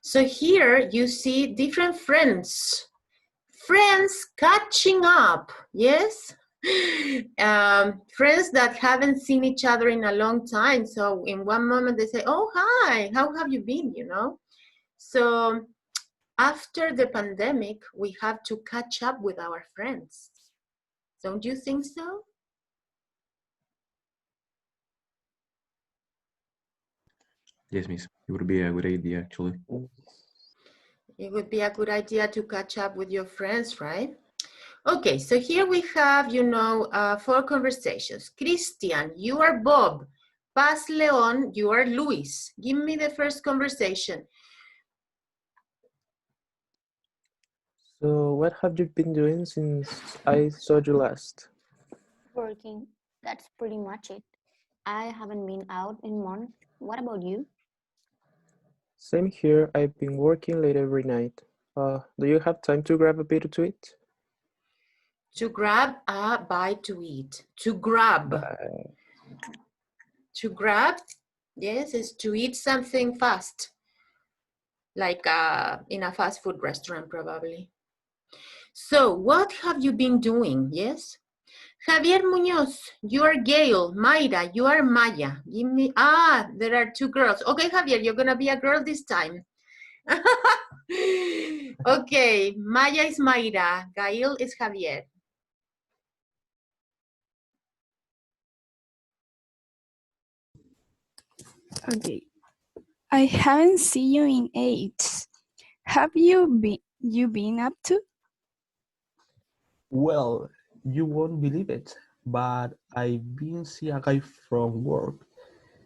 So here you see different friends catching up, yes? Friends that haven't seen each other in a long time. So in one moment they say, oh, hi, how have you been, you know? So after the pandemic, we have to catch up with our friends. Don't you think so? Yes, miss. It would be a good idea, actually. It would be a good idea to catch up with your friends, right? Okay, so here we have, you know, 4 conversations. Christian, you are Bob. Paz Leon, you are Luis. Give me the first conversation. So what have you been doing since I saw you last? Working. That's pretty much it. I haven't been out in months. What about you? Same here. I've been working late every night. Do you have time to grab a bite to eat? To grab a bite to eat. To grab. To grab, yes, is to eat something fast. Like in a fast food restaurant, probably. So, what have you been doing? Yes? Javier Muñoz, you are Gail. Mayra, you are Maya. Give me, there are 2 girls. Okay, Javier, you're gonna be a girl this time. Okay, Maya is Mayra. Gail is Javier. Okay. I haven't seen you in ages. Have you been up to? Well, you won't believe it, but I've been seeing a guy from work.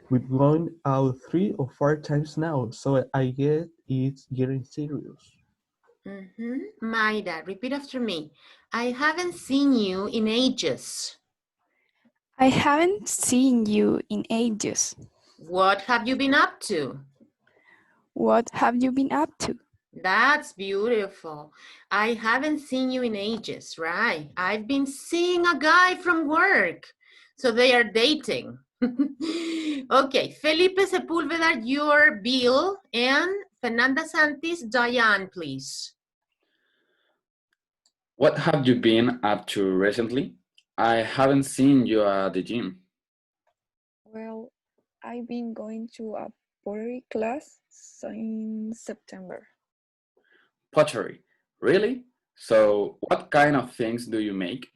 We've gone out 3 or 4 times now, so I guess it's getting serious. Mayra, repeat after me. I haven't seen you in ages. I haven't seen you in ages. What have you been up to? What have you been up to? That's beautiful. I haven't seen you in ages, right? I've been seeing a guy from work. So they are dating. Okay, Felipe Sepúlveda, you're Bill, and Fernanda Santis, Diane, please. What have you been up to recently? I haven't seen you at the gym. Well, I've been going to a pottery class since September. Pottery, really? So what kind of things do you make?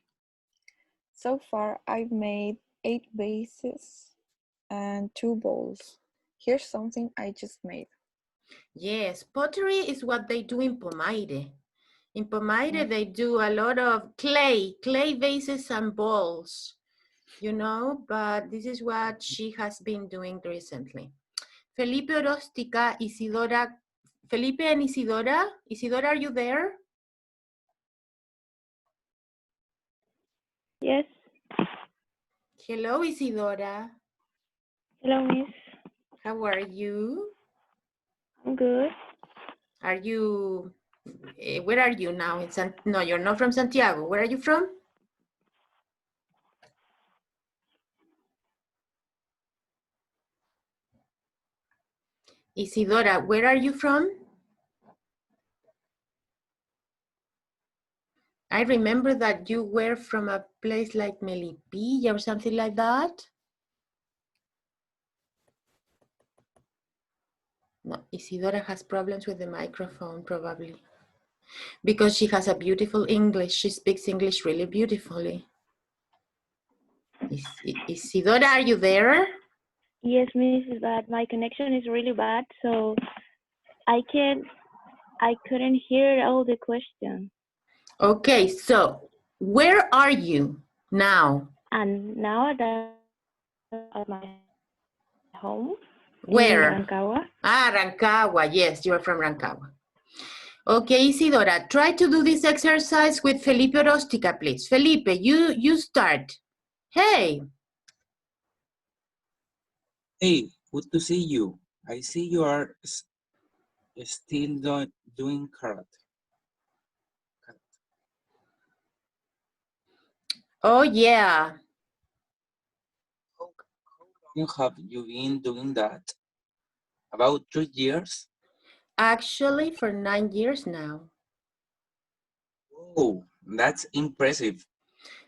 So far, I've made 8 vases and 2 bowls. Here's something I just made. Yes, pottery is what they do in Pomaire. In Pomaire, they do a lot of clay vases and bowls, you know, but this is what she has been doing recently. Felipe Orostica, Isidora, Felipe and Isidora. Isidora, are you there? Yes. Hello, Isidora. Hello, Miss. How are you? I'm good. Are you, where are you now? No, you're not from Santiago. Where are you from? Isidora, where are you from? I remember that you were from a place like Melipilla or something like that. No, Isidora has problems with the microphone, probably. Because she has a beautiful English. She speaks English really beautifully. Isidora, are you there? Yes, Miss, but my connection is really bad, so I couldn't hear all the questions. Okay, so where are you now? And now that at my home. Where? In Rancagua. Ah, Rancagua. Yes, you are from Rancagua. Okay, Isidora, try to do this exercise with Felipe Orostica, please. Felipe, you start. Hey. Hey, good to see you. I see you are still doing karate. Oh, yeah. How long have you been doing that? About 3 years? Actually, for 9 years now. Oh, that's impressive.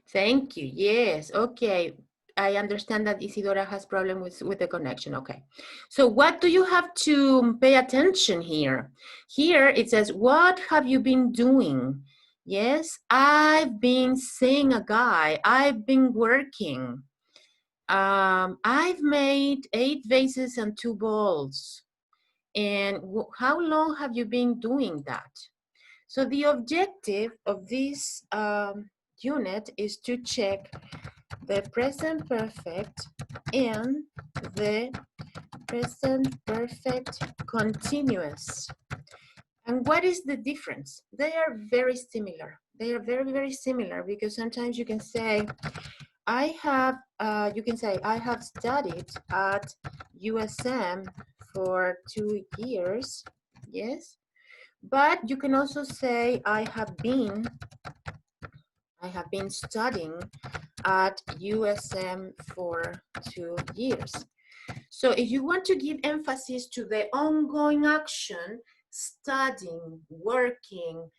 Thank you. Yes. Okay. I understand that Isidora has problem with the connection. Okay. So what do you have to pay attention here? Here it says, what have you been doing? Yes, I've been seeing a guy. I've been working. I've made 8 vases and 2 bowls. And how long have you been doing that? So the objective of this unit is to check the present perfect and the present perfect continuous. And what is the difference? They are very similar. They are very, very similar because sometimes you can say, you can say, I have studied at USM for 2 years, yes? But you can also say, I have been studying at USM for 2 years. So if you want to give emphasis to the ongoing action, studying, working,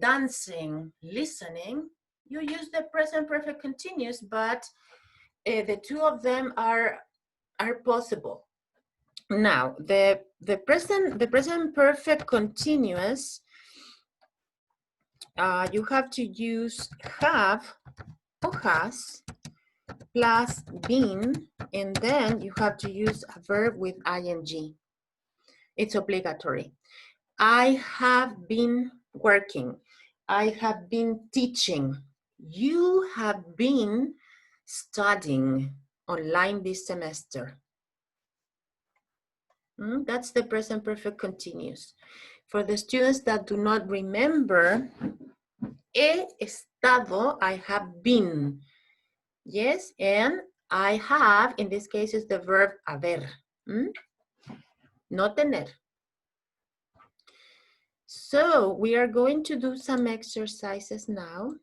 dancing, listening, you use the present perfect continuous, but the two of them are possible. Now, the present perfect continuous, you have to use have or has plus been, and then you have to use a verb with ing. It's obligatory. I have been working. I have been teaching. You have been studying online this semester. That's the present perfect continuous. For the students that do not remember, he estado, I have been. Yes, and I have, in this case, is the verb haber. No tener. So we are going to do some exercises now.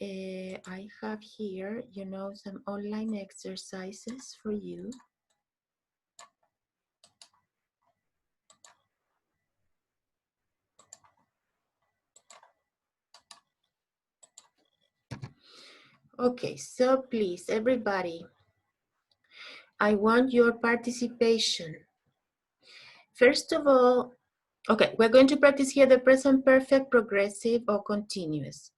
I have here, some online exercises for you. Okay, so please, everybody, I want your participation. First of all, okay, we're going to practice here the present perfect, progressive, or continuous.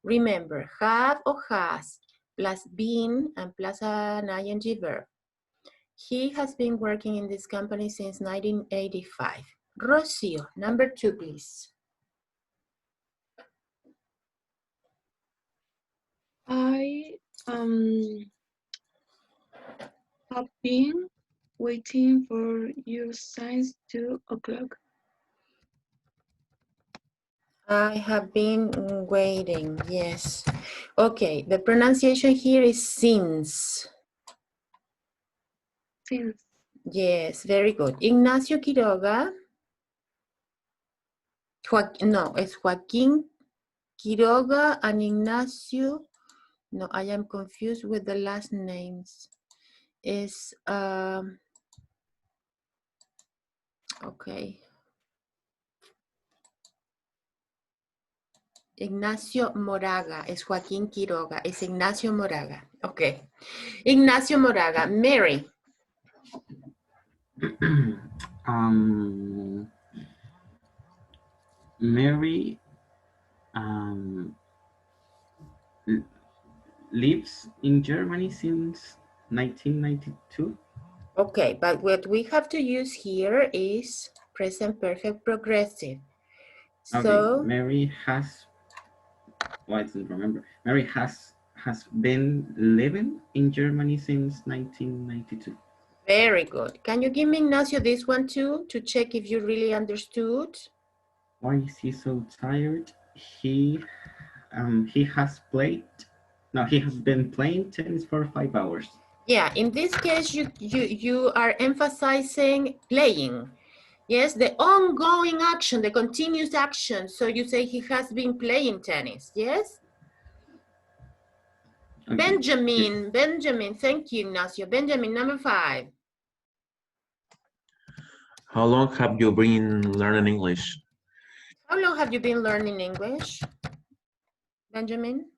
Remember, have or has, plus been, and plus an ing verb. He has been working in this company since 1985. Rocio, number 2, please. I have been waiting for you since 2 o'clock. I have been waiting, yes. Okay, the pronunciation here is since. Since. Yes, very good. Ignacio Quiroga. No, it's Joaquín Quiroga and Ignacio. No, I am confused with the last names. Is okay. Ignacio Moraga es Joaquín Quiroga. Es Ignacio Moraga. Okay. Ignacio Moraga. Mary. Mary lives in Germany since 1992. Okay, but what we have to use here is present perfect progressive. Okay, So Mary has, I don't remember. Mary has has been living in Germany since 1992. Very good. Can you give me, Ignacio, this one too, to check if you really understood? Why is he so tired? He has been playing tennis for 5 hours. Yeah, in this case, you are emphasizing playing. Yes, the ongoing action, the continuous action. So you say he has been playing tennis, yes? Okay. Benjamin, thank you, Ignacio. Benjamin, number 5. How long have you been learning English? How long have you been learning English, Benjamin?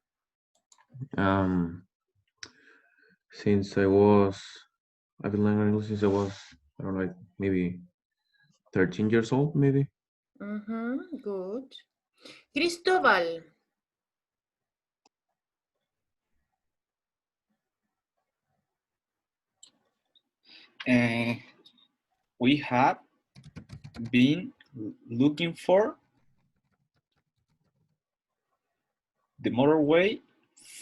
Since I've been learning English since I was, I don't know, like maybe 13 years old, maybe. Good. Cristobal. We have been looking for the motorway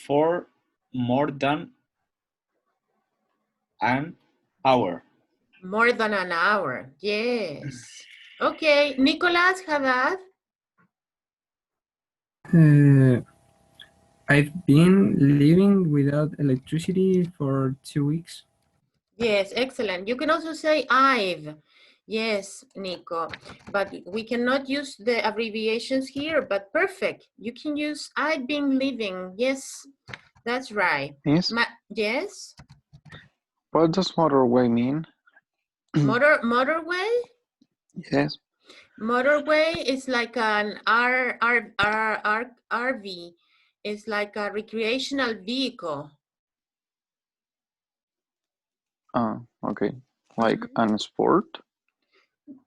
for more than an hour. More than an hour, yes. Okay, Nicolas Haddad. I've been living without electricity for 2 weeks. Yes, excellent. You can also say I've. Yes, Nico, but we cannot use the abbreviations here, but perfect. You can use I've been living. Yes, that's right. Yes. Yes? What does motorway mean? Motorway? Yes. Motorway is like an RV. It's like a recreational vehicle. Okay. Like an sport?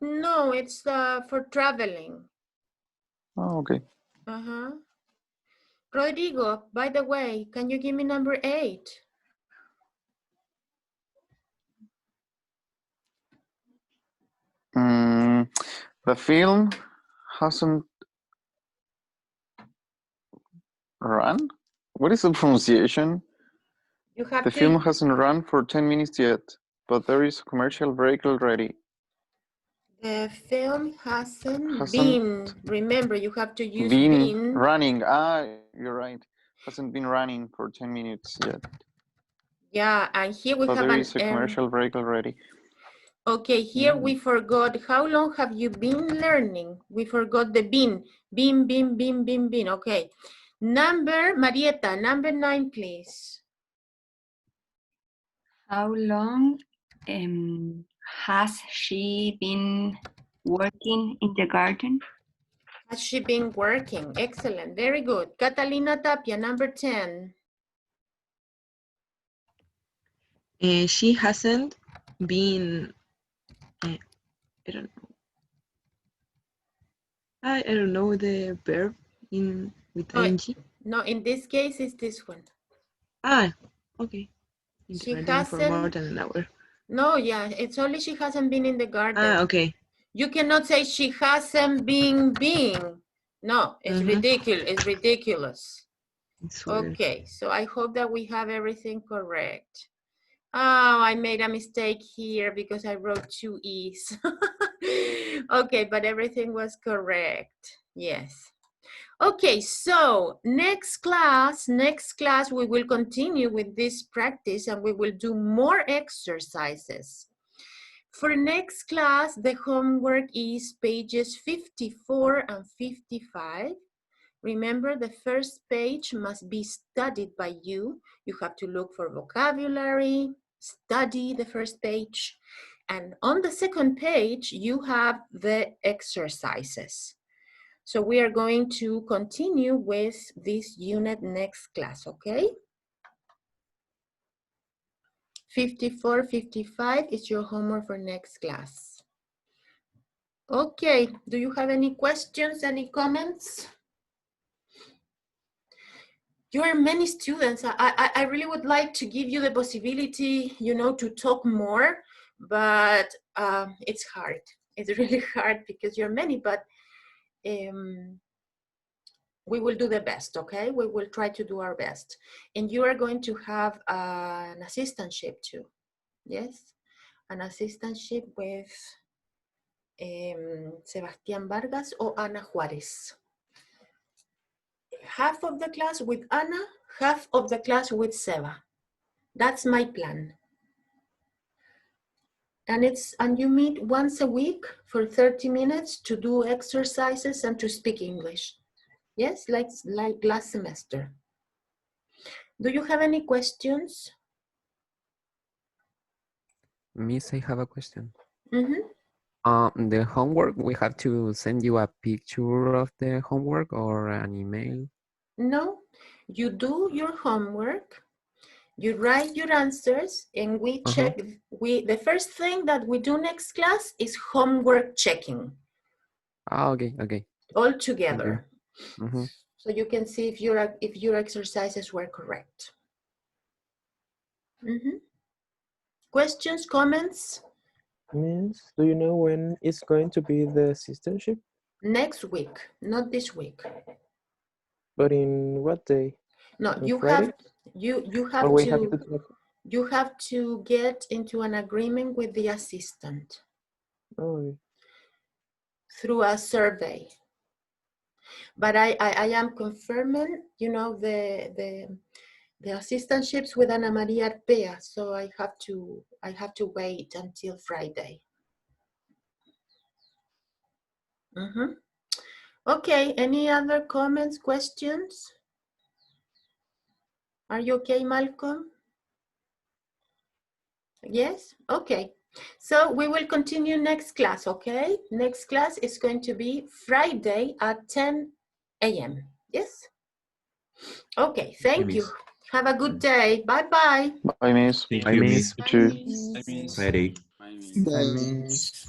No, it's for traveling. Oh, okay. Rodrigo, by the way, can you give me number 8? The film hasn't run? What is the pronunciation? The film hasn't run for 10 minutes yet, but there is a commercial break already. The film hasn't been. Remember, you have to use been running. You're right. Hasn't been running for 10 minutes yet. Yeah, and here we but have there is a commercial break already. Okay, here we forgot. How long have you been learning? We forgot the been. Been. Okay. Marieta, number 9, please. How long has she been working in the garden? Has she been working? Excellent. Very good. Catalina Tapia, number 10. She hasn't been, I don't know. I don't know the verb with ing. No, in this case, it's this one. Okay. In She the garden for more than an hour. No, yeah, it's only she hasn't been in the garden. Okay. You cannot say she hasn't been. No, it's ridiculous. It's ridiculous. Okay, so I hope that we have everything correct. Oh, I made a mistake here because I wrote 2 E's. Okay, but everything was correct. Yes. Okay, so next class, we will continue with this practice and we will do more exercises. For next class, the homework is pages 54 and 55. Remember, the first page must be studied by you. You have to look for vocabulary, study the first page, and on the second page, you have the exercises. So we are going to continue with this unit next class, okay? 54, 55 is your homework for next class. Okay, do you have any questions, any comments? You are many students. I really would like to give you the possibility, you know, to talk more, but it's hard. It's really hard because you're many, but We will do the best, okay? We will try to do our best. And you are going to have an assistantship too, yes? An assistantship with Sebastián Vargas or Ana Juárez. Half of the class with Ana, half of the class with Seba. That's my plan. And you meet once a week for 30 minutes to do exercises and to speak English. Yes, like last semester. Do you have any questions? Miss, I have a question. Mm-hmm. The homework, we have to send you a picture of the homework or an email? No, you do your homework, you write your answers, and we check. The first thing that we do next class is homework checking. Ah, okay, okay. All together. Mm-hmm. So you can see if your exercises were correct. Mm-hmm. Questions, comments? Miss, do you know when it's going to be the assistantship? Next week, not this week. But in what day? No, On you Friday? you have to get into an agreement with the assistant. Oh. Through a survey. But I am confirming, you know, the assistantships with Ana Maria Arpea, so I have to wait until Friday. Mm-hmm. Okay, any other comments, questions? Are you okay, Malcolm? Yes? Okay. So we will continue next class, okay? Next class is going to be Friday at 10 a.m. Yes? Okay, thank you. Have a good day. Bye-bye. Bye, Miss. Thank Bye, you, Miss. Miss. You too. Friday. Bye. Miss.